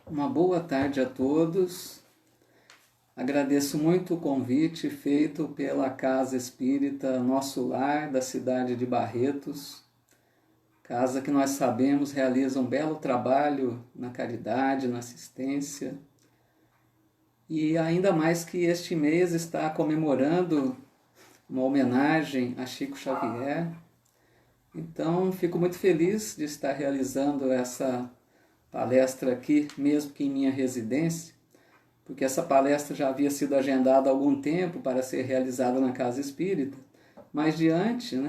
Uma boa tarde a todos. Agradeço muito o convite feito pela Casa Espírita Nosso Lar, da cidade de Barretos. Casa que nós sabemos realiza um belo trabalho na caridade, na assistência. E ainda mais que este mês está comemorando uma homenagem a Chico Xavier. Então, fico muito feliz de estar realizando essa palestra aqui, mesmo que em minha residência, porque essa palestra já havia sido agendada há algum tempo para ser realizada na Casa Espírita, mas diante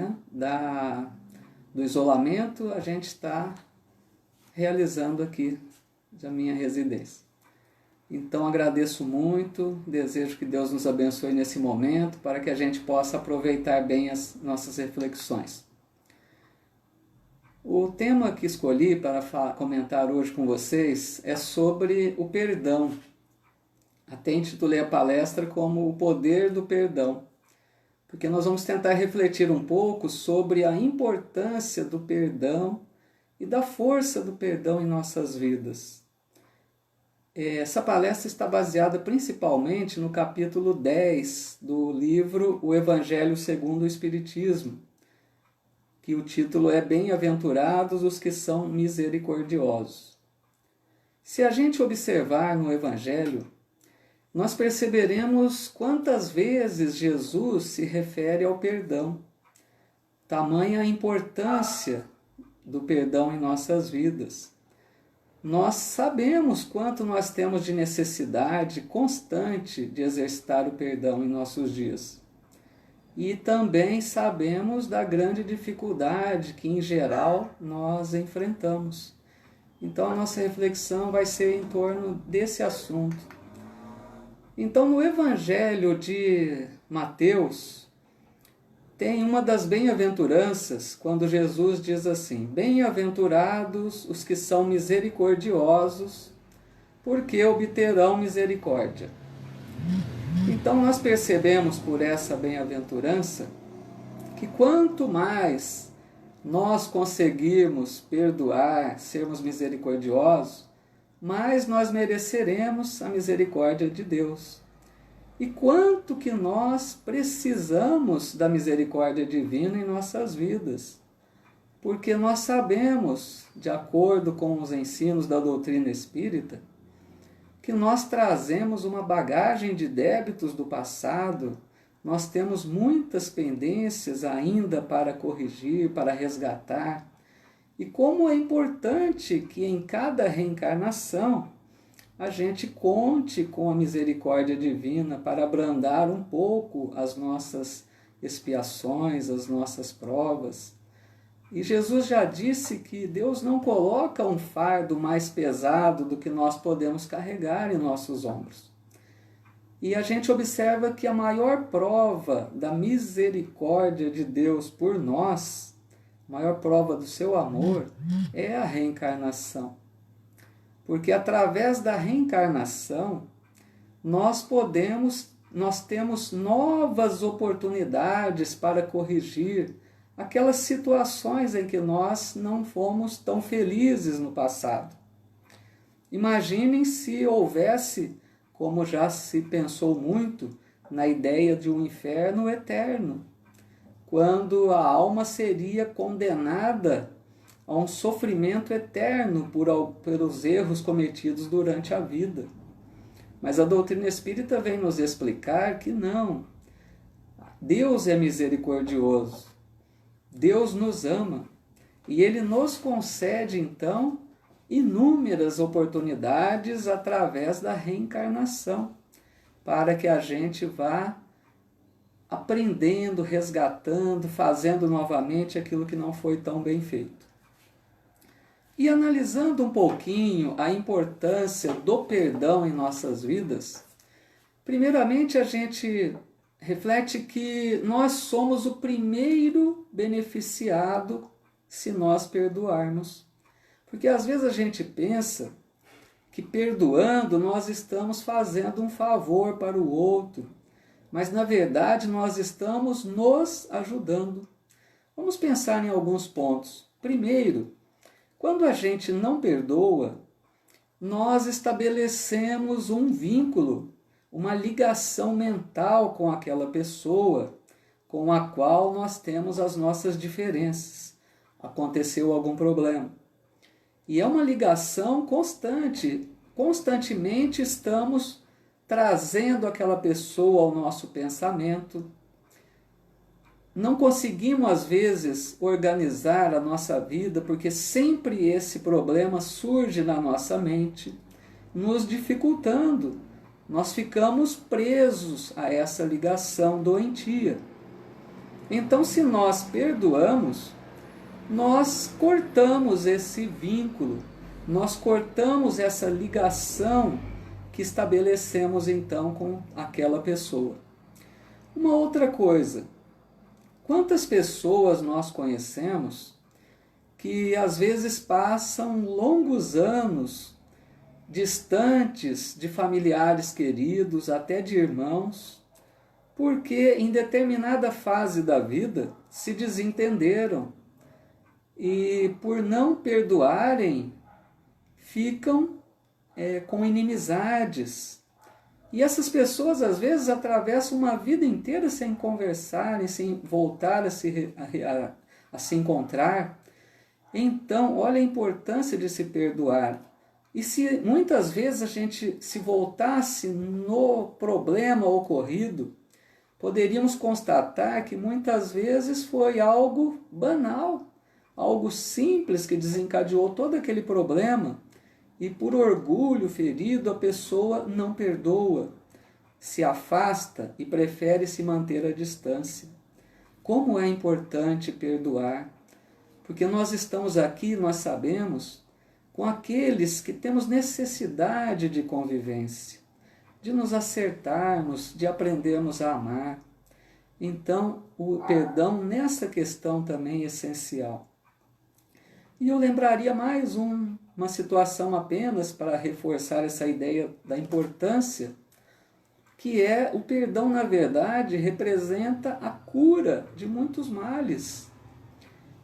do isolamento, a gente está realizando aqui da minha residência. Então agradeço muito, desejo que Deus nos abençoe nesse momento, para que a gente possa aproveitar bem as nossas reflexões. O tema que escolhi para comentar hoje com vocês é sobre o perdão. Até intitulei a palestra como O Poder do Perdão, porque nós vamos tentar refletir um pouco sobre a importância do perdão e da força do perdão em nossas vidas. Essa palestra está baseada principalmente no capítulo 10 do livro O Evangelho segundo o Espiritismo, que o título é Bem-aventurados os que são misericordiosos. Se a gente observar no Evangelho, nós perceberemos quantas vezes Jesus se refere ao perdão. Tamanha a importância do perdão em nossas vidas. Nós sabemos quanto nós temos de necessidade constante de exercitar o perdão em nossos dias. E também sabemos da grande dificuldade que, em geral, nós enfrentamos. Então, a nossa reflexão vai ser em torno desse assunto. Então, no Evangelho de Mateus, tem uma das bem-aventuranças, quando Jesus diz assim: Bem-aventurados os que são misericordiosos, porque obterão misericórdia. Então nós percebemos por essa bem-aventurança que quanto mais nós conseguirmos perdoar, sermos misericordiosos, mais nós mereceremos a misericórdia de Deus. E quanto que nós precisamos da misericórdia divina em nossas vidas. Porque nós sabemos, de acordo com os ensinos da doutrina espírita, que nós trazemos uma bagagem de débitos do passado, nós temos muitas pendências ainda para corrigir, para resgatar. E como é importante que em cada reencarnação a gente conte com a misericórdia divina para abrandar um pouco as nossas expiações, as nossas provas. E Jesus já disse que Deus não coloca um fardo mais pesado do que nós podemos carregar em nossos ombros. E a gente observa que a maior prova da misericórdia de Deus por nós, a maior prova do seu amor, é a reencarnação. Porque através da reencarnação, nós temos novas oportunidades para corrigir aquelas situações em que nós não fomos tão felizes no passado. Imaginem se houvesse, como já se pensou muito, na ideia de um inferno eterno, quando a alma seria condenada a um sofrimento eterno pelos erros cometidos durante a vida. Mas a doutrina espírita vem nos explicar que não. Deus é misericordioso. Deus nos ama e Ele nos concede, então, inúmeras oportunidades através da reencarnação, para que a gente vá aprendendo, resgatando, fazendo novamente aquilo que não foi tão bem feito. E analisando um pouquinho a importância do perdão em nossas vidas, primeiramente a gente reflete que nós somos o primeiro beneficiado se nós perdoarmos. Porque às vezes a gente pensa que perdoando nós estamos fazendo um favor para o outro, mas na verdade nós estamos nos ajudando. Vamos pensar em alguns pontos. Primeiro, quando a gente não perdoa, nós estabelecemos um vínculo, uma ligação mental com aquela pessoa com a qual nós temos as nossas diferenças. Aconteceu algum problema. E é uma ligação constante. Constantemente estamos trazendo aquela pessoa ao nosso pensamento. Não conseguimos, às vezes, organizar a nossa vida, porque sempre esse problema surge na nossa mente, nos dificultando. Nós ficamos presos a essa ligação doentia. Então, se nós perdoamos, nós cortamos esse vínculo, nós cortamos essa ligação que estabelecemos então com aquela pessoa. Uma outra coisa, quantas pessoas nós conhecemos que às vezes passam longos anos distantes de familiares queridos, até de irmãos, porque em determinada fase da vida se desentenderam e por não perdoarem ficam com inimizades. E essas pessoas às vezes atravessam uma vida inteira sem conversarem, sem voltar a se encontrar. Então, olha a importância de se perdoar. E se muitas vezes a gente se voltasse no problema ocorrido, poderíamos constatar que muitas vezes foi algo banal, algo simples que desencadeou todo aquele problema, e por orgulho ferido a pessoa não perdoa, se afasta e prefere se manter à distância. Como é importante perdoar, porque nós estamos aqui, nós sabemos, com aqueles que temos necessidade de convivência, de nos acertarmos, de aprendermos a amar. Então, o perdão nessa questão também é essencial. E eu lembraria mais uma situação apenas para reforçar essa ideia da importância, que é o perdão, na verdade, representa a cura de muitos males.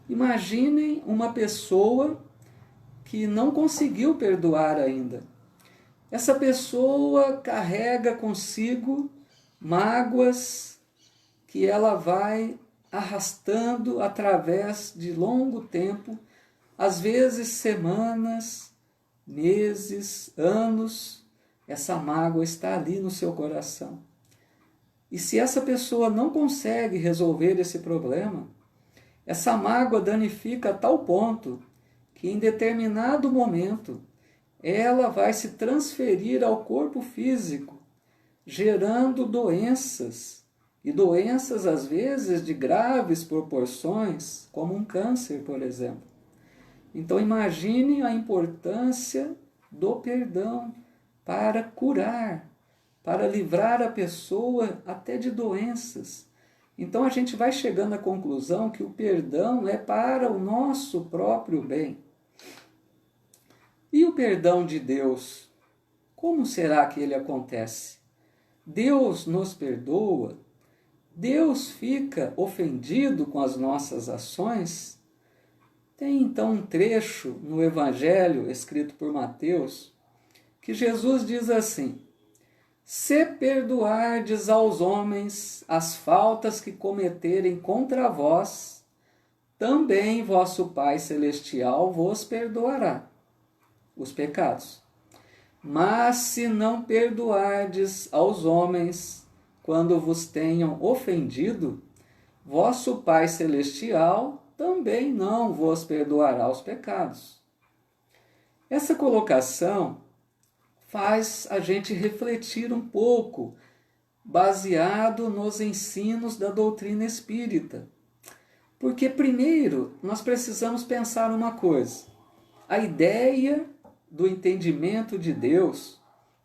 Imaginem uma pessoa que não conseguiu perdoar ainda. Essa pessoa carrega consigo mágoas que ela vai arrastando através de longo tempo, às vezes semanas, meses, anos. Essa mágoa está ali no seu coração. E se essa pessoa não consegue resolver esse problema, essa mágoa danifica a tal ponto que em determinado momento ela vai se transferir ao corpo físico, gerando doenças, e doenças às vezes de graves proporções, como um câncer, por exemplo. Então imagine a importância do perdão para curar, para livrar a pessoa até de doenças. Então a gente vai chegando à conclusão que o perdão é para o nosso próprio bem. E o perdão de Deus? Como será que ele acontece? Deus nos perdoa? Deus fica ofendido com as nossas ações? Tem então um trecho no Evangelho escrito por Mateus que Jesus diz assim: se perdoardes aos homens as faltas que cometerem contra vós, também vosso Pai Celestial vos perdoará os pecados. Mas se não perdoardes aos homens quando vos tenham ofendido, vosso Pai Celestial também não vos perdoará os pecados. Essa colocação faz a gente refletir um pouco, baseado nos ensinos da doutrina espírita. Porque, primeiro, nós precisamos pensar uma coisa: a ideia do entendimento de Deus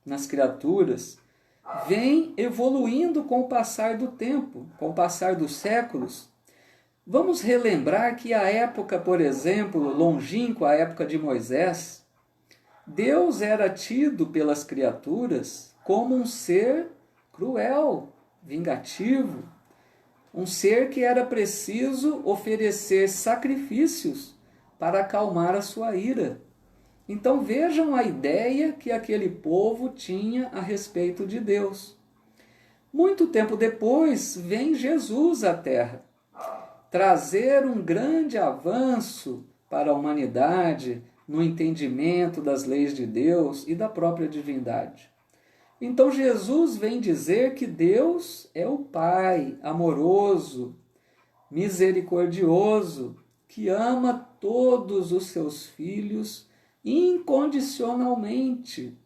nas criaturas vem evoluindo com o passar do tempo, com o passar dos séculos. Vamos relembrar que a época, por exemplo, longínqua, a época de Moisés, Deus era tido pelas criaturas como um ser cruel, vingativo, um ser que era preciso oferecer sacrifícios para acalmar a sua ira. Então vejam a ideia que aquele povo tinha a respeito de Deus. Muito tempo depois, vem Jesus à Terra, trazer um grande avanço para a humanidade no entendimento das leis de Deus e da própria divindade. Então Jesus vem dizer que Deus é o Pai amoroso, misericordioso, que ama todos os seus filhos incondicionalmente.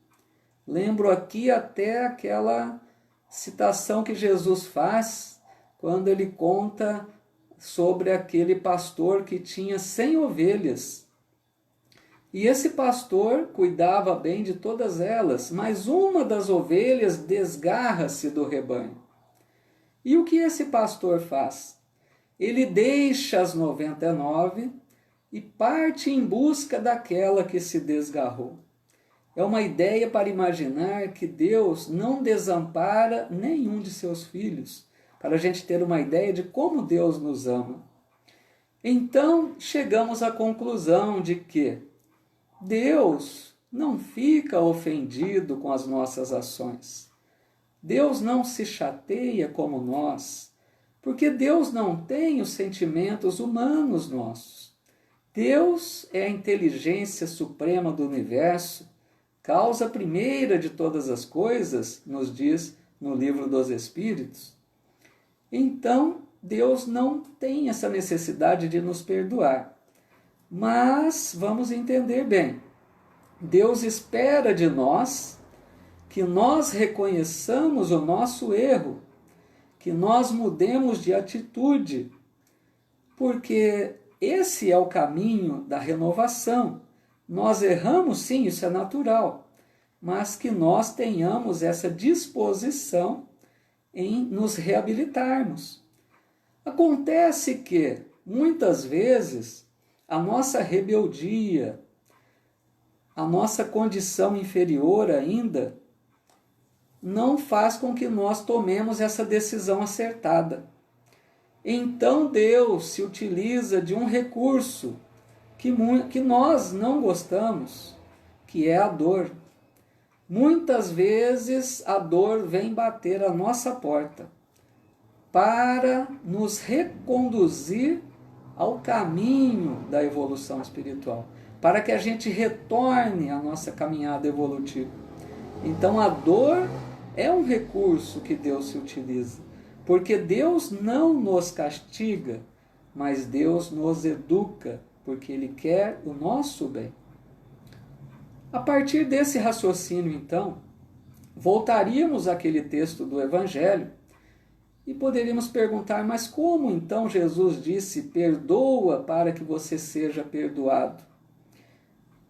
Lembro aqui até aquela citação que Jesus faz quando ele conta sobre aquele pastor que tinha 100 ovelhas. E esse pastor cuidava bem de todas elas, mas uma das ovelhas desgarra-se do rebanho. E o que esse pastor faz? Ele deixa as 99 e parte em busca daquela que se desgarrou. É uma ideia para imaginar que Deus não desampara nenhum de seus filhos, para a gente ter uma ideia de como Deus nos ama. Então, chegamos à conclusão de que Deus não fica ofendido com as nossas ações. Deus não se chateia como nós, porque Deus não tem os sentimentos humanos nossos. Deus é a inteligência suprema do universo, causa primeira de todas as coisas, nos diz no livro dos Espíritos. Então, Deus não tem essa necessidade de nos perdoar. Mas, vamos entender bem, Deus espera de nós que nós reconheçamos o nosso erro, que nós mudemos de atitude, porque esse é o caminho da renovação. Nós erramos, sim, isso é natural, mas que nós tenhamos essa disposição em nos reabilitarmos. Acontece que, muitas vezes, a nossa rebeldia, a nossa condição inferior ainda, não faz com que nós tomemos essa decisão acertada. Então Deus se utiliza de um recurso que nós não gostamos, que é a dor. Muitas vezes a dor vem bater a nossa porta para nos reconduzir ao caminho da evolução espiritual, para que a gente retorne à nossa caminhada evolutiva. Então a dor é um recurso que Deus se utiliza, porque Deus não nos castiga, mas Deus nos educa, porque Ele quer o nosso bem. A partir desse raciocínio, então, voltaríamos àquele texto do Evangelho e poderíamos perguntar, mas como então Jesus disse, perdoa para que você seja perdoado?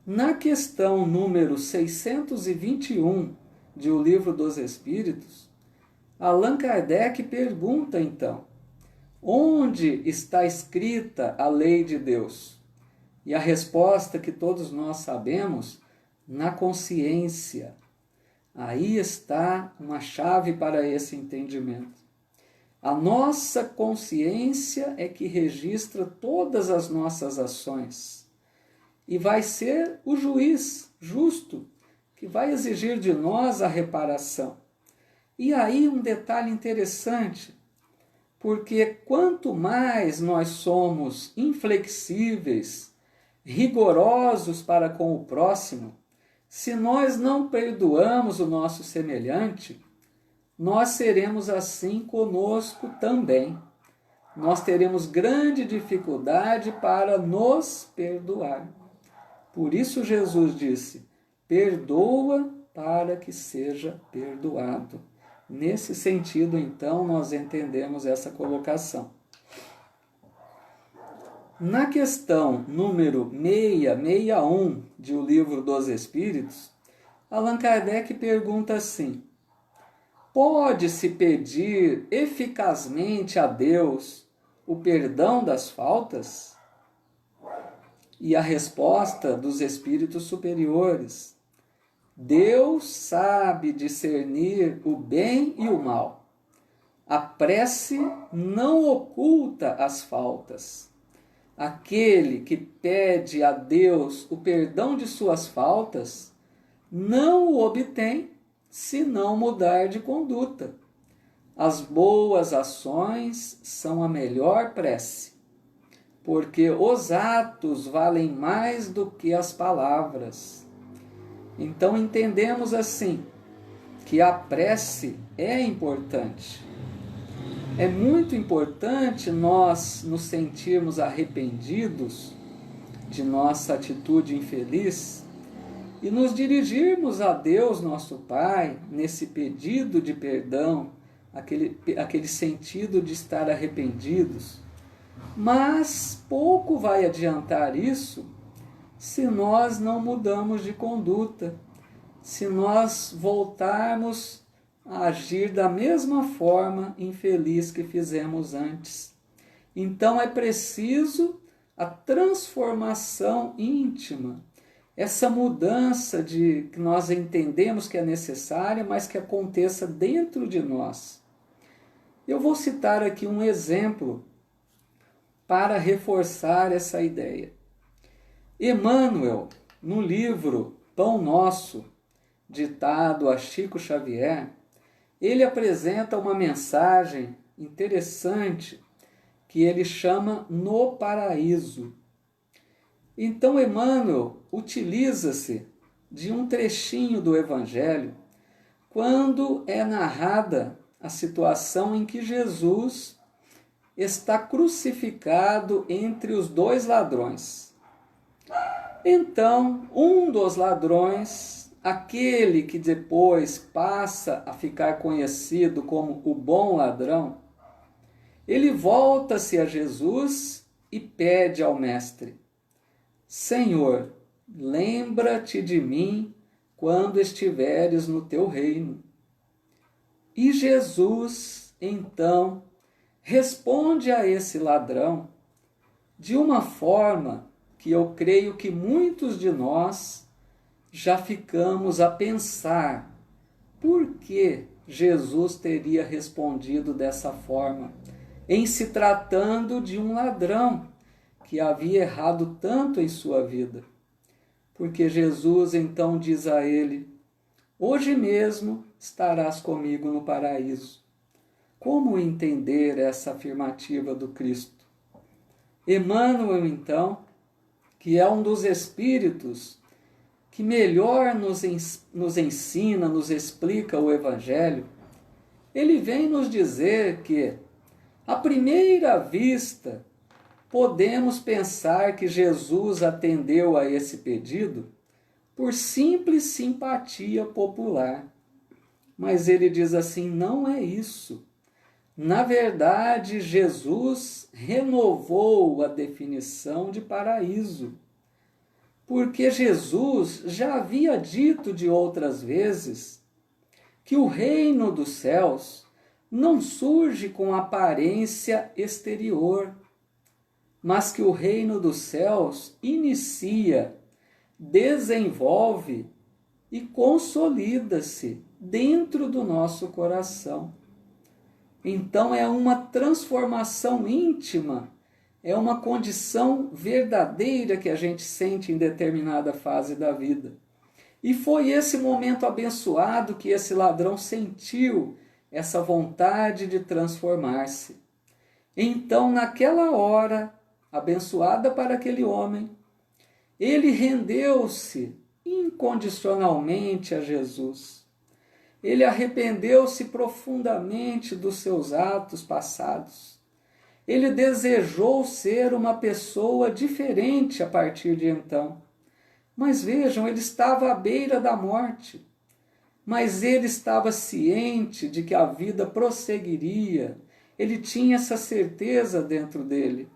Na questão número 621 de O Livro dos Espíritos, Allan Kardec pergunta então, onde está escrita a lei de Deus? E a resposta que todos nós sabemos, na consciência. Aí está uma chave para esse entendimento. A nossa consciência é que registra todas as nossas ações. E vai ser o juiz justo que vai exigir de nós a reparação. E aí um detalhe interessante, porque quanto mais nós somos inflexíveis, rigorosos para com o próximo, se nós não perdoamos o nosso semelhante, nós seremos assim conosco também. Nós teremos grande dificuldade para nos perdoar. Por isso Jesus disse, perdoa para que seja perdoado. Nesse sentido, então, nós entendemos essa colocação. Na questão número 661 de O Livro dos Espíritos, Allan Kardec pergunta assim, pode-se pedir eficazmente a Deus o perdão das faltas? E a resposta dos espíritos superiores, Deus sabe discernir o bem e o mal. A prece não oculta as faltas. aquele que pede a Deus o perdão de suas faltas, não o obtém se não mudar de conduta. As boas ações são a melhor prece, porque os atos valem mais do que as palavras. Então entendemos assim que a prece é importante. É muito importante nós nos sentirmos arrependidos de nossa atitude infeliz e nos dirigirmos a Deus, nosso Pai, nesse pedido de perdão, aquele sentido de estar arrependidos. Mas pouco vai adiantar isso se nós não mudamos de conduta, se nós voltarmos a agir da mesma forma infeliz que fizemos antes. Então é preciso a transformação íntima, essa mudança que nós entendemos que é necessária, mas que aconteça dentro de nós. Eu vou citar aqui um exemplo para reforçar essa ideia. Emmanuel, no livro Pão Nosso, ditado a Chico Xavier, ele apresenta uma mensagem interessante que ele chama No Paraíso. Então Emmanuel utiliza-se de um trechinho do Evangelho quando é narrada a situação em que Jesus está crucificado entre os dois ladrões. Então, um dos ladrões, aquele que depois passa a ficar conhecido como o bom ladrão, ele volta-se a Jesus e pede ao Mestre: Senhor, lembra-te de mim quando estiveres no teu reino. E Jesus, então, responde a esse ladrão de uma forma que eu creio que muitos de nós já ficamos a pensar por que Jesus teria respondido dessa forma, em se tratando de um ladrão que havia errado tanto em sua vida. Porque Jesus então diz a ele: hoje mesmo estarás comigo no paraíso. Como entender essa afirmativa do Cristo? Emmanuel, então, que é um dos espíritos que melhor nos ensina, nos explica o Evangelho, ele vem nos dizer que, à primeira vista, podemos pensar que Jesus atendeu a esse pedido por simples simpatia popular. Mas ele diz assim: não é isso. Na verdade, Jesus renovou a definição de paraíso, porque Jesus já havia dito de outras vezes que o reino dos céus não surge com aparência exterior, mas que o reino dos céus inicia, desenvolve e consolida-se dentro do nosso coração. Então é uma transformação íntima, é uma condição verdadeira que a gente sente em determinada fase da vida. E foi esse momento abençoado que esse ladrão sentiu essa vontade de transformar-se. Então, naquela hora, abençoada para aquele homem, ele rendeu-se incondicionalmente a Jesus. Ele arrependeu-se profundamente dos seus atos passados. Ele desejou ser uma pessoa diferente a partir de então. Mas vejam, ele estava à beira da morte. Mas ele estava ciente de que a vida prosseguiria. Ele tinha essa certeza dentro dele.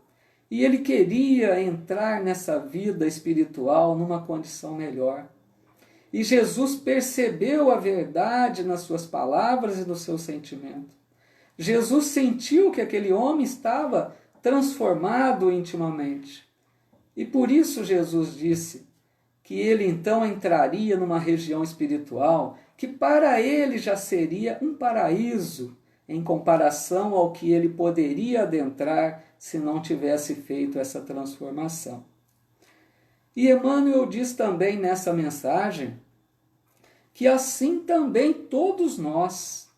E ele queria entrar nessa vida espiritual numa condição melhor. E Jesus percebeu a verdade nas suas palavras e no seu sentimento. Jesus sentiu que aquele homem estava transformado intimamente. E por isso Jesus disse que ele então entraria numa região espiritual que para ele já seria um paraíso em comparação ao que ele poderia adentrar se não tivesse feito essa transformação. E Emmanuel diz também nessa mensagem que assim também todos nós,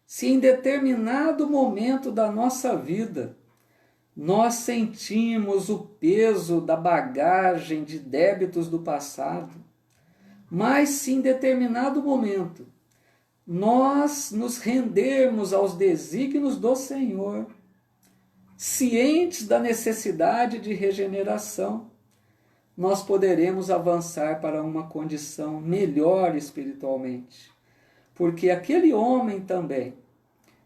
se em determinado momento da nossa vida nós sentimos o peso da bagagem de débitos do passado, mas se em determinado momento nós nos rendermos aos desígnios do Senhor, cientes da necessidade de regeneração, nós poderemos avançar para uma condição melhor espiritualmente. Porque aquele homem também,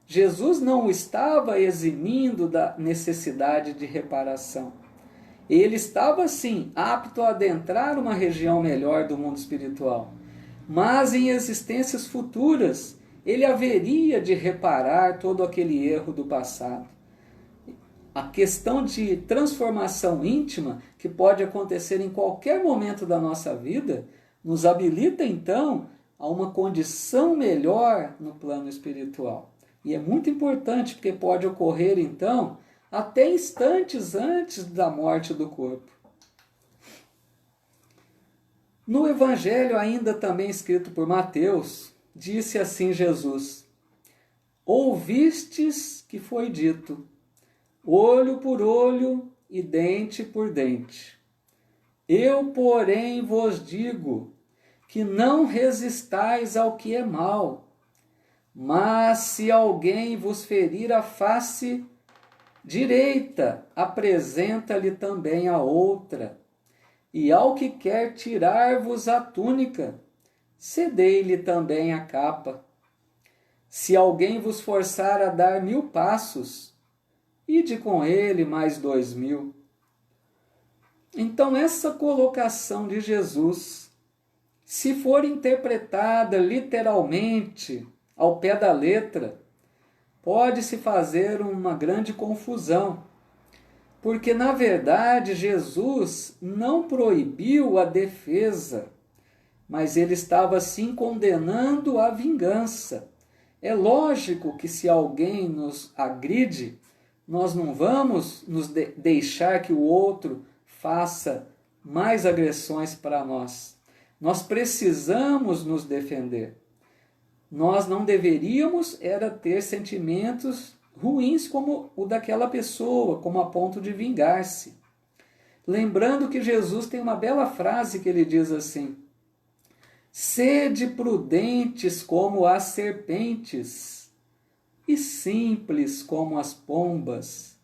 Jesus não o estava eximindo da necessidade de reparação. Ele estava, sim, apto a adentrar uma região melhor do mundo espiritual. Mas em existências futuras, ele haveria de reparar todo aquele erro do passado. A questão de transformação íntima, que pode acontecer em qualquer momento da nossa vida, nos habilita então a uma condição melhor no plano espiritual. E é muito importante, porque pode ocorrer então até instantes antes da morte do corpo. No Evangelho, ainda também escrito por Mateus, disse assim Jesus: ouvistes que foi dito, olho por olho e dente por dente. Eu, porém, vos digo que não resistais ao que é mal, mas se alguém vos ferir a face direita, apresenta-lhe também a outra. E ao que quer tirar-vos a túnica, cedei-lhe também a capa. Se alguém vos forçar a dar 1000 passos, ide com ele mais 2000. Então essa colocação de Jesus, se for interpretada literalmente, ao pé da letra, pode-se fazer uma grande confusão. Porque, na verdade, Jesus não proibiu a defesa, mas ele estava sim condenando a vingança. É lógico que se alguém nos agride, nós não vamos nos deixar que o outro faça mais agressões para nós. Nós precisamos nos defender. Nós não deveríamos era ter sentimentos ruins como o daquela pessoa, como a ponto de vingar-se. Lembrando que Jesus tem uma bela frase que ele diz assim: sede prudentes como as serpentes e simples como as pombas.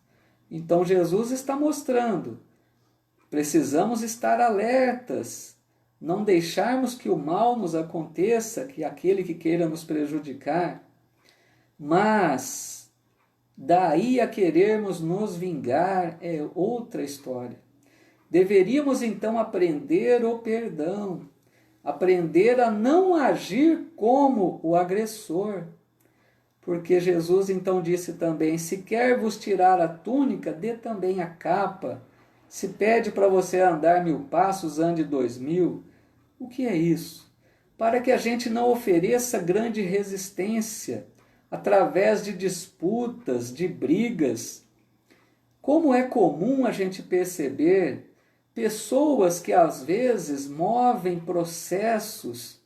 Então Jesus está mostrando, precisamos estar alertas, não deixarmos que o mal nos aconteça, que aquele que queira nos prejudicar, mas daí a querermos nos vingar é outra história. Deveríamos então aprender o perdão, aprender a não agir como o agressor. Porque Jesus então disse também: se quer vos tirar a túnica, dê também a capa. Se pede para você andar 1000 passos, ande 2000. O que é isso? Para que a gente não ofereça grande resistência através de disputas, de brigas. Como é comum a gente perceber pessoas que às vezes movem processos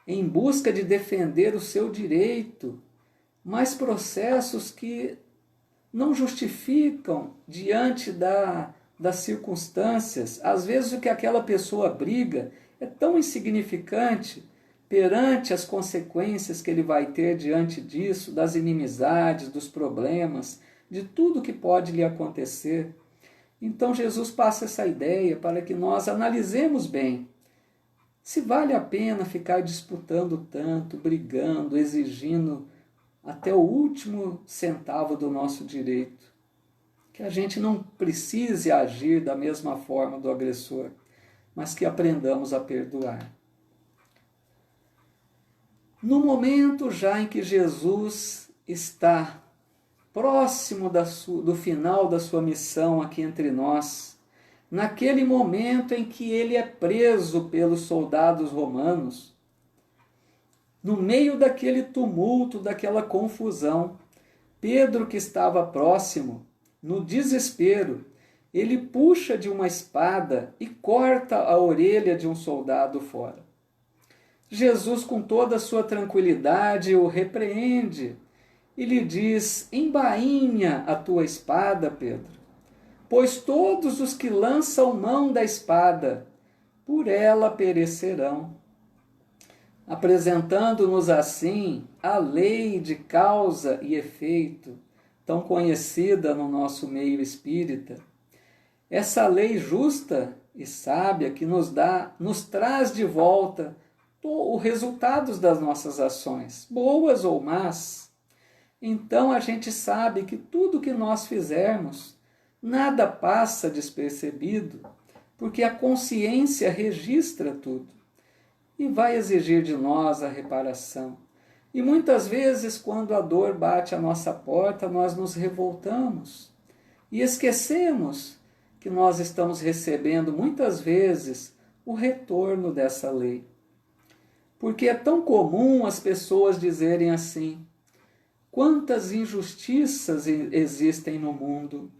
em busca de defender o seu direito, mas processos que não justificam diante das circunstâncias. Às vezes o que aquela pessoa briga é tão insignificante perante as consequências que ele vai ter diante disso, das inimizades, dos problemas, de tudo que pode lhe acontecer. Então Jesus passa essa ideia para que nós analisemos bem se vale a pena ficar disputando tanto, brigando, exigindo até o último centavo do nosso direito. Que a gente não precise agir da mesma forma do agressor, mas que aprendamos a perdoar. No momento já em que Jesus está próximo do final da sua missão aqui entre nós, naquele momento em que ele é preso pelos soldados romanos, no meio daquele tumulto, daquela confusão, Pedro, que estava próximo, no desespero, ele puxa de uma espada e corta a orelha de um soldado fora. Jesus, com toda a sua tranquilidade, o repreende e lhe diz: embainha a tua espada, Pedro, pois todos os que lançam mão da espada, por ela perecerão. Apresentando-nos assim a lei de causa e efeito, tão conhecida no nosso meio espírita. Essa lei justa e sábia que nos traz de volta os resultados das nossas ações, boas ou más. Então a gente sabe que tudo que nós fizermos, nada passa despercebido, porque a consciência registra tudo e vai exigir de nós a reparação. E muitas vezes, quando a dor bate à nossa porta, nós nos revoltamos e esquecemos que nós estamos recebendo muitas vezes o retorno dessa lei. Porque é tão comum as pessoas dizerem assim: quantas injustiças existem no mundo.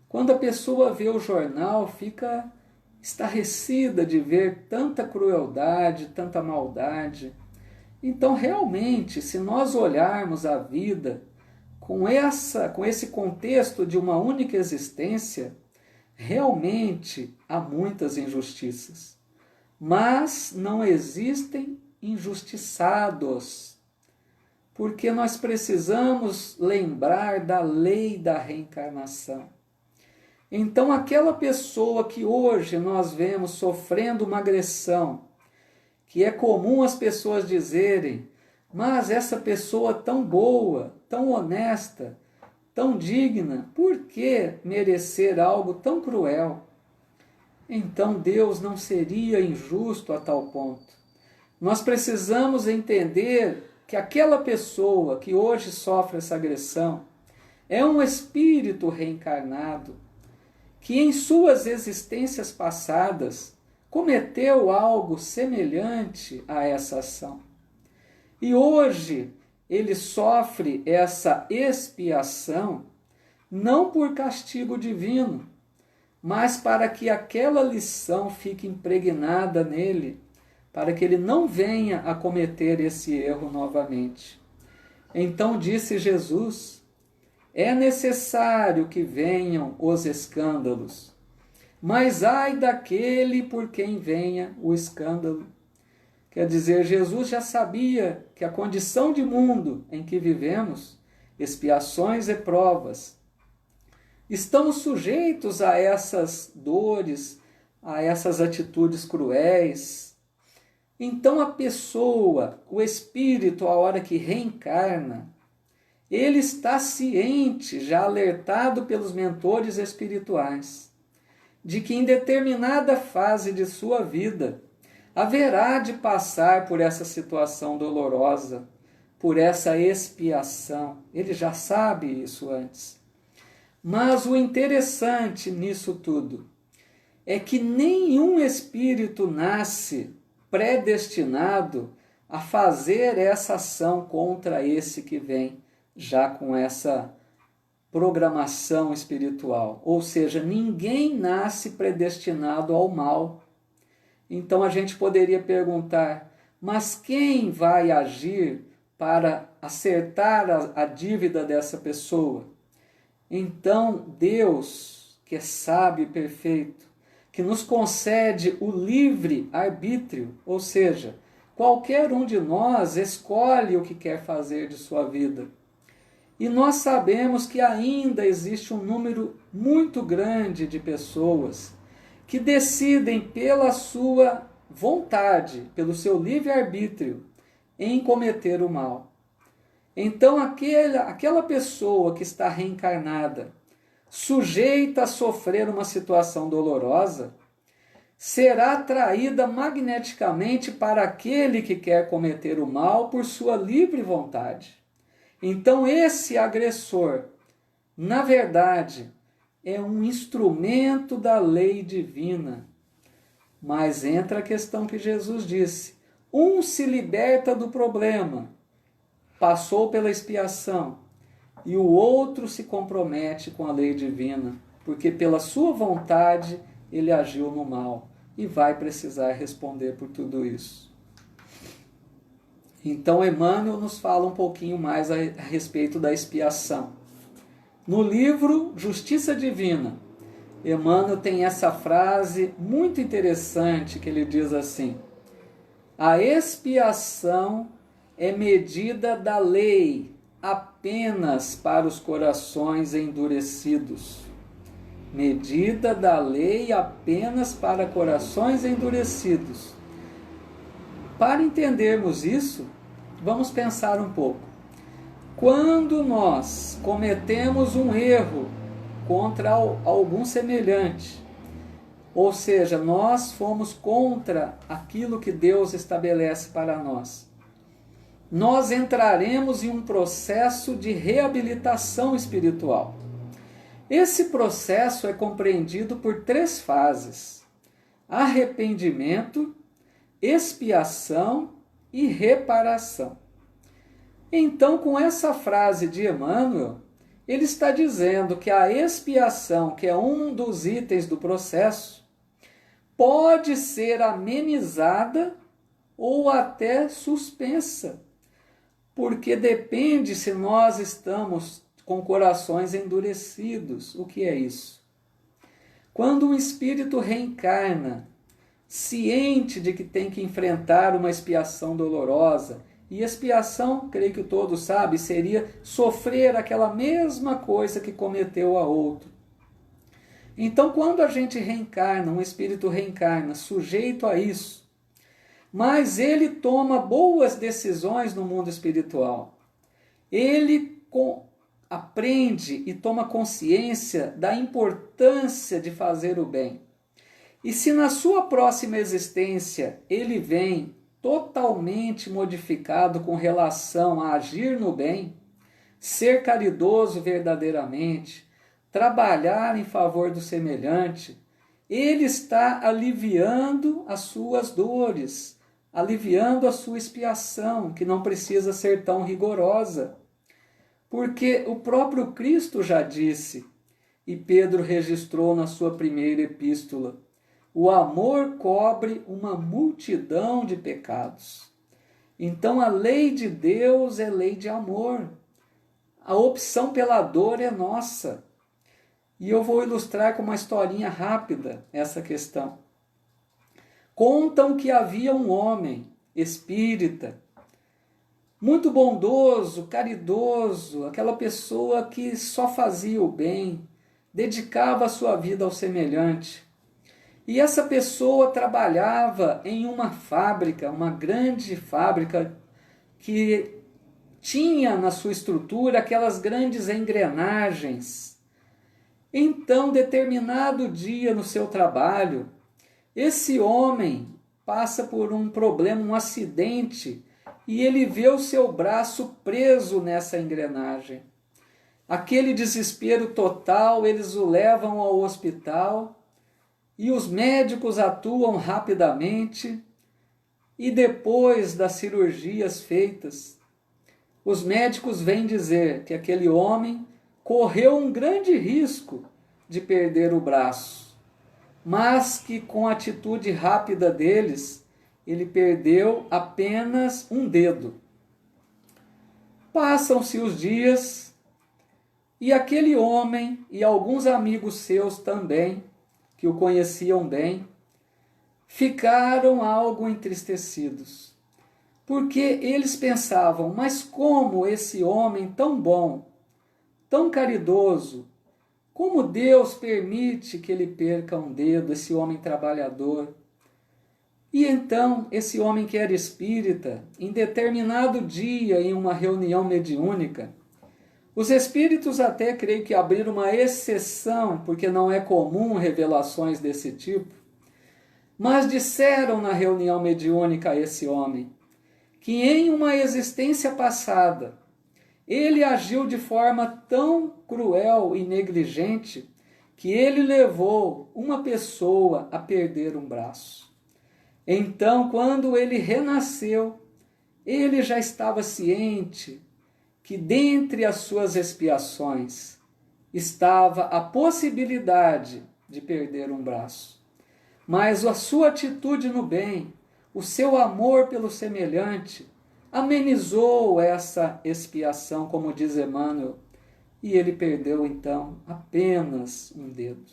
Quando a pessoa vê o jornal, fica estarrecida de ver tanta crueldade, tanta maldade. Então, realmente, se nós olharmos a vida com esse contexto de uma única existência, realmente há muitas injustiças. Mas não existem injustiçados, porque nós precisamos lembrar da lei da reencarnação. Então, aquela pessoa que hoje nós vemos sofrendo uma agressão, que é comum as pessoas dizerem: mas essa pessoa tão boa, tão honesta, tão digna, por que merecer algo tão cruel? Então Deus não seria injusto a tal ponto. Nós precisamos entender que aquela pessoa que hoje sofre essa agressão é um espírito reencarnado, que em suas existências passadas cometeu algo semelhante a essa ação. E hoje ele sofre essa expiação não por castigo divino, mas para que aquela lição fique impregnada nele, para que ele não venha a cometer esse erro novamente. Então disse Jesus: é necessário que venham os escândalos, mas ai daquele por quem venha o escândalo. Quer dizer, Jesus já sabia que a condição de mundo em que vivemos, expiações e provas, estamos sujeitos a essas dores, a essas atitudes cruéis. Então a pessoa, o espírito, a hora que reencarna, ele está ciente, já alertado pelos mentores espirituais, de que em determinada fase de sua vida haverá de passar por essa situação dolorosa, por essa expiação. Ele já sabe isso antes. Mas o interessante nisso tudo é que nenhum espírito nasce predestinado a fazer essa ação contra esse que vem já com essa programação espiritual. Ou seja, ninguém nasce predestinado ao mal. Então a gente poderia perguntar: mas quem vai agir para acertar a dívida dessa pessoa? Então Deus, que é sábio e perfeito, que nos concede o livre arbítrio, ou seja, qualquer um de nós escolhe o que quer fazer de sua vida. E nós sabemos que ainda existe um número muito grande de pessoas que decidem pela sua vontade, pelo seu livre-arbítrio, em cometer o mal. Então aquela pessoa que está reencarnada, sujeita a sofrer uma situação dolorosa, será atraída magneticamente para aquele que quer cometer o mal por sua livre vontade. Então esse agressor, na verdade, é um instrumento da lei divina. Mas entra a questão que Jesus disse: um se liberta do problema, passou pela expiação, e o outro se compromete com a lei divina, porque pela sua vontade ele agiu no mal e vai precisar responder por tudo isso. Então Emmanuel nos fala um pouquinho mais a respeito da expiação. No livro Justiça Divina, Emmanuel tem essa frase muito interessante que ele diz assim: a expiação é medida da lei apenas para os corações endurecidos. Medida da lei apenas para corações endurecidos. Para entendermos isso, vamos pensar um pouco. Quando nós cometemos um erro contra algum semelhante, ou seja, nós fomos contra aquilo que Deus estabelece para nós, nós entraremos em um processo de reabilitação espiritual. Esse processo é compreendido por 3 fases: arrependimento, expiação e reparação. Então, com essa frase de Emmanuel, ele está dizendo que a expiação, que é um dos itens do processo, pode ser amenizada ou até suspensa, porque depende se nós estamos com corações endurecidos. O que é isso? Quando um espírito reencarna, ciente de que tem que enfrentar uma expiação dolorosa, e expiação, creio que todos sabem, seria sofrer aquela mesma coisa que cometeu a outro. Então, quando a gente reencarna, um espírito reencarna sujeito a isso, mas ele toma boas decisões no mundo espiritual, ele aprende e toma consciência da importância de fazer o bem. E se na sua próxima existência ele vem totalmente modificado com relação a agir no bem, ser caridoso verdadeiramente, trabalhar em favor do semelhante, ele está aliviando as suas dores, aliviando a sua expiação, que não precisa ser tão rigorosa. Porque o próprio Cristo já disse, e Pedro registrou na sua primeira epístola: o amor cobre uma multidão de pecados. Então a lei de Deus é lei de amor. A opção pela dor é nossa. E eu vou ilustrar com uma historinha rápida essa questão. Contam que havia um homem espírita, muito bondoso, caridoso, aquela pessoa que só fazia o bem, dedicava a sua vida ao semelhante. E essa pessoa trabalhava em uma fábrica, uma grande fábrica, que tinha na sua estrutura aquelas grandes engrenagens. Então, determinado dia no seu trabalho, esse homem passa por um problema, um acidente, e ele vê o seu braço preso nessa engrenagem. Aquele desespero total, eles o levam ao hospital, e os médicos atuam rapidamente, e depois das cirurgias feitas, os médicos vêm dizer que aquele homem correu um grande risco de perder o braço, mas que com a atitude rápida deles, ele perdeu apenas um dedo. Passam-se os dias, e aquele homem e alguns amigos seus também, que o conheciam bem, ficaram algo entristecidos, porque eles pensavam: mas como esse homem tão bom, tão caridoso, como Deus permite que ele perca um dedo, esse homem trabalhador? E então, esse homem que era espírita, em determinado dia, em uma reunião mediúnica, os espíritos até creio que abriram uma exceção, porque não é comum revelações desse tipo, mas disseram na reunião mediúnica a esse homem que em uma existência passada ele agiu de forma tão cruel e negligente que ele levou uma pessoa a perder um braço. Então, quando ele renasceu, ele já estava ciente que dentre as suas expiações estava a possibilidade de perder um braço. Mas a sua atitude no bem, o seu amor pelo semelhante, amenizou essa expiação, como diz Emmanuel, e ele perdeu então apenas um dedo.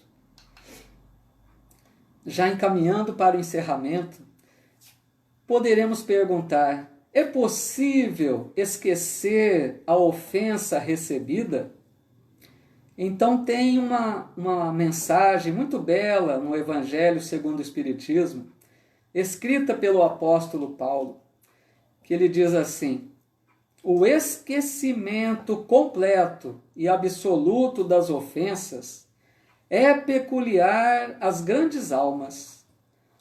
Já encaminhando para o encerramento, poderemos perguntar: é possível esquecer a ofensa recebida? Então tem uma mensagem muito bela no Evangelho segundo o Espiritismo, escrita pelo apóstolo Paulo, que ele diz assim: o esquecimento completo e absoluto das ofensas é peculiar às grandes almas.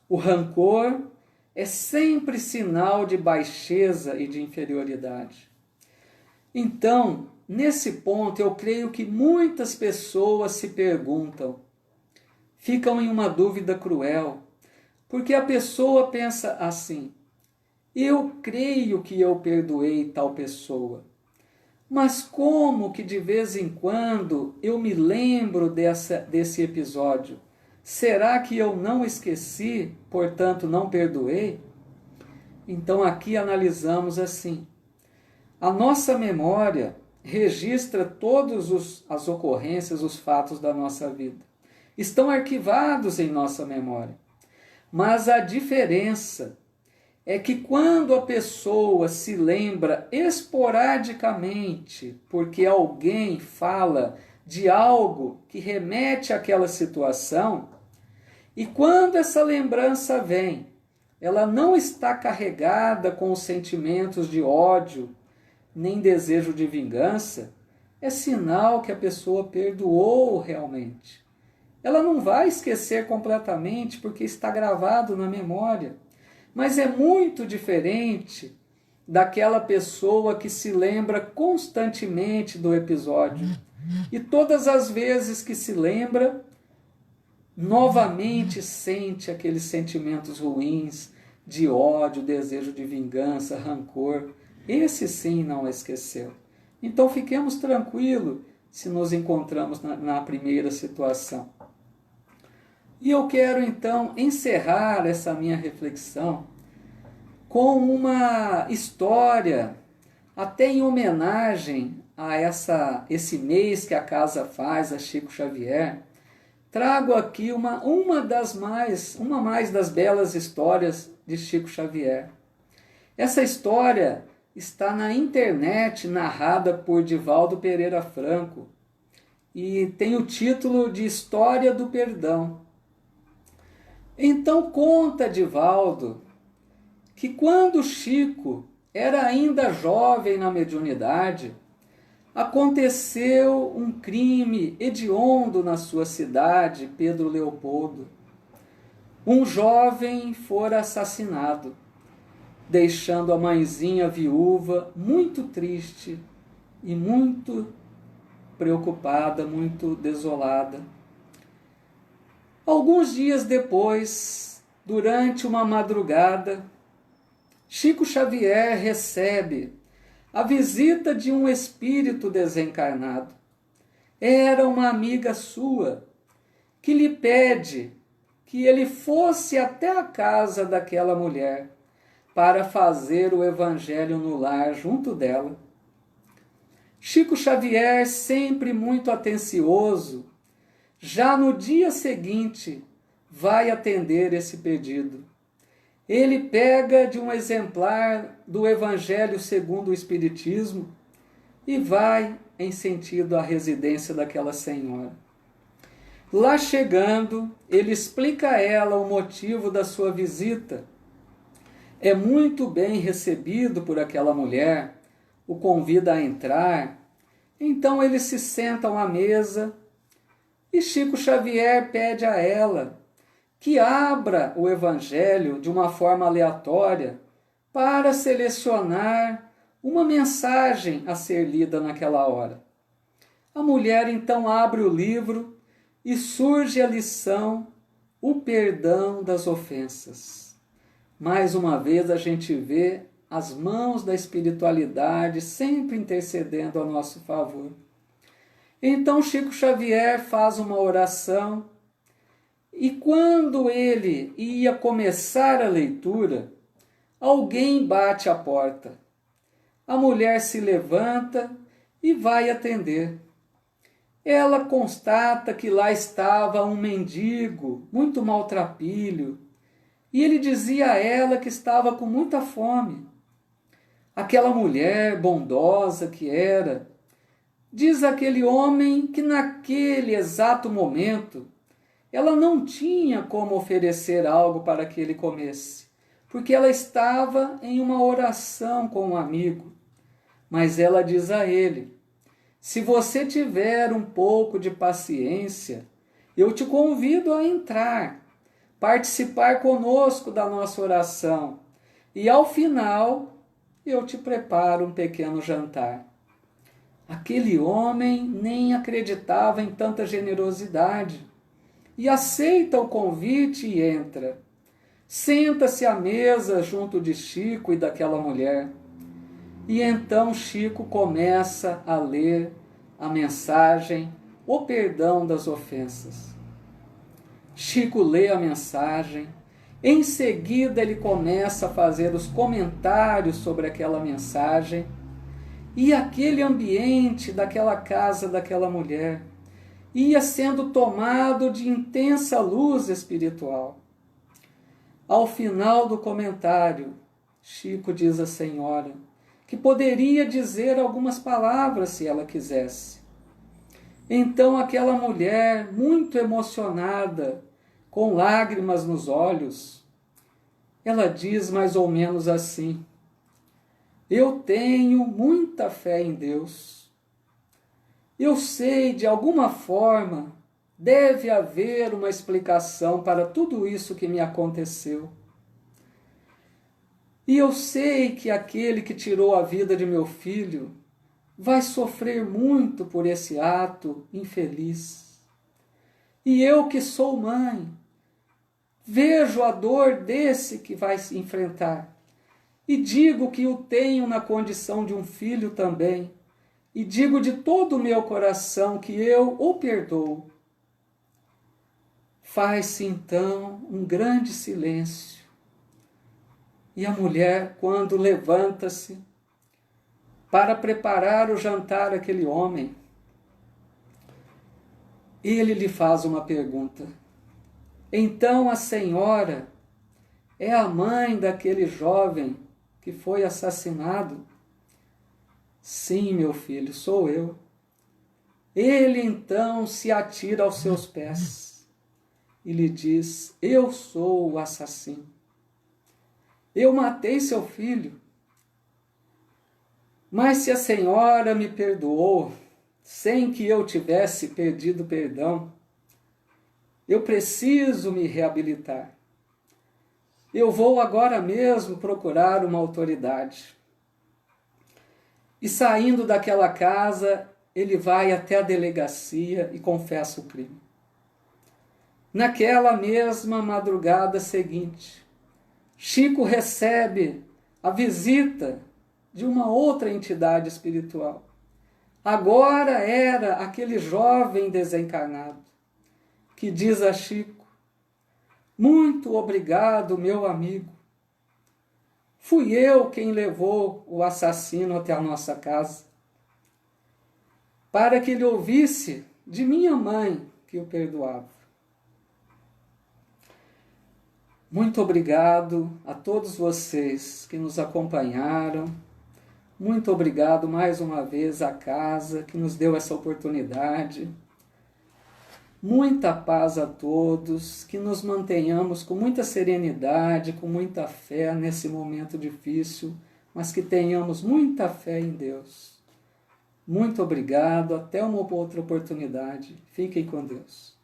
O rancor é sempre sinal de baixeza e de inferioridade. Então, nesse ponto, eu creio que muitas pessoas se perguntam, ficam em uma dúvida cruel, porque a pessoa pensa assim: eu creio que eu perdoei tal pessoa, mas como que de vez em quando eu me lembro desse episódio? Será que eu não esqueci, portanto não perdoei? Então aqui analisamos assim: a nossa memória registra todas as ocorrências, os fatos da nossa vida. Estão arquivados em nossa memória. Mas a diferença é que quando a pessoa se lembra esporadicamente, porque alguém fala de algo que remete àquela situação, e quando essa lembrança vem, ela não está carregada com os sentimentos de ódio, nem desejo de vingança, é sinal que a pessoa perdoou realmente. Ela não vai esquecer completamente porque está gravado na memória, mas é muito diferente daquela pessoa que se lembra constantemente do episódio e todas as vezes que se lembra, novamente sente aqueles sentimentos ruins de ódio, desejo de vingança, rancor. Esse sim não esqueceu. Então fiquemos tranquilos se nos encontramos na primeira situação. E eu quero então encerrar essa minha reflexão com uma história, até em homenagem a esse mês que a casa faz a Chico Xavier. Trago aqui uma mais das belas histórias de Chico Xavier. Essa história está na internet, narrada por Divaldo Pereira Franco, e tem o título de História do Perdão. Então conta Divaldo que quando Chico era ainda jovem na mediunidade, aconteceu um crime hediondo na sua cidade, Pedro Leopoldo. Um jovem fora assassinado, deixando a mãezinha viúva muito triste e muito preocupada, muito desolada. Alguns dias depois, durante uma madrugada, Chico Xavier recebe a visita de um espírito desencarnado. Era uma amiga sua que lhe pede que ele fosse até a casa daquela mulher para fazer o evangelho no lar junto dela. Chico Xavier, sempre muito atencioso, já no dia seguinte vai atender esse pedido. Ele pega de um exemplar do Evangelho segundo o Espiritismo e vai em sentido à residência daquela senhora. Lá chegando, ele explica a ela o motivo da sua visita. É muito bem recebido por aquela mulher, o convida a entrar. Então eles se sentam à mesa e Chico Xavier pede a ela que abra o Evangelho de uma forma aleatória para selecionar uma mensagem a ser lida naquela hora. A mulher então abre o livro e surge a lição, o perdão das ofensas. Mais uma vez a gente vê as mãos da espiritualidade sempre intercedendo a nosso favor. Então Chico Xavier faz uma oração e quando ele ia começar a leitura, alguém bate à porta. A mulher se levanta e vai atender. Ela constata que lá estava um mendigo, muito maltrapilho, e ele dizia a ela que estava com muita fome. Aquela mulher bondosa que era, diz aquele homem que naquele exato momento ela não tinha como oferecer algo para que ele comesse, porque ela estava em uma oração com um amigo. Mas ela diz a ele: se você tiver um pouco de paciência, eu te convido a entrar, participar conosco da nossa oração, e ao final eu te preparo um pequeno jantar. Aquele homem nem acreditava em tanta generosidade e aceita o convite e entra. Senta-se à mesa junto de Chico e daquela mulher. E então Chico começa a ler a mensagem, o perdão das ofensas. Chico lê a mensagem, em seguida ele começa a fazer os comentários sobre aquela mensagem e aquele ambiente daquela casa daquela mulher ia sendo tomado de intensa luz espiritual. Ao final do comentário, Chico diz à senhora que poderia dizer algumas palavras se ela quisesse. Então aquela mulher, muito emocionada, com lágrimas nos olhos, ela diz mais ou menos assim: eu tenho muita fé em Deus. Eu sei, de alguma forma, deve haver uma explicação para tudo isso que me aconteceu. E eu sei que aquele que tirou a vida de meu filho vai sofrer muito por esse ato infeliz. E eu que sou mãe, vejo a dor desse que vai se enfrentar. E digo que o tenho na condição de um filho também. E digo de todo o meu coração que eu o perdoo. Faz-se então um grande silêncio. E a mulher, quando levanta-se para preparar o jantar àquele homem, ele lhe faz uma pergunta. Então a senhora é a mãe daquele jovem que foi assassinado? Sim, meu filho, sou eu. Ele então se atira aos seus pés e lhe diz: eu sou o assassino. Eu matei seu filho. Mas se a senhora me perdoou, sem que eu tivesse pedido perdão, eu preciso me reabilitar. Eu vou agora mesmo procurar uma autoridade. E saindo daquela casa, ele vai até a delegacia e confessa o crime. Naquela mesma madrugada seguinte, Chico recebe a visita de uma outra entidade espiritual. Agora era aquele jovem desencarnado, que diz a Chico: muito obrigado, meu amigo. Fui eu quem levou o assassino até a nossa casa, para que ele ouvisse de minha mãe que o perdoava. Muito obrigado a todos vocês que nos acompanharam. Muito obrigado mais uma vez à casa que nos deu essa oportunidade. Muita paz a todos, que nos mantenhamos com muita serenidade, com muita fé nesse momento difícil, mas que tenhamos muita fé em Deus. Muito obrigado, até uma outra oportunidade. Fiquem com Deus.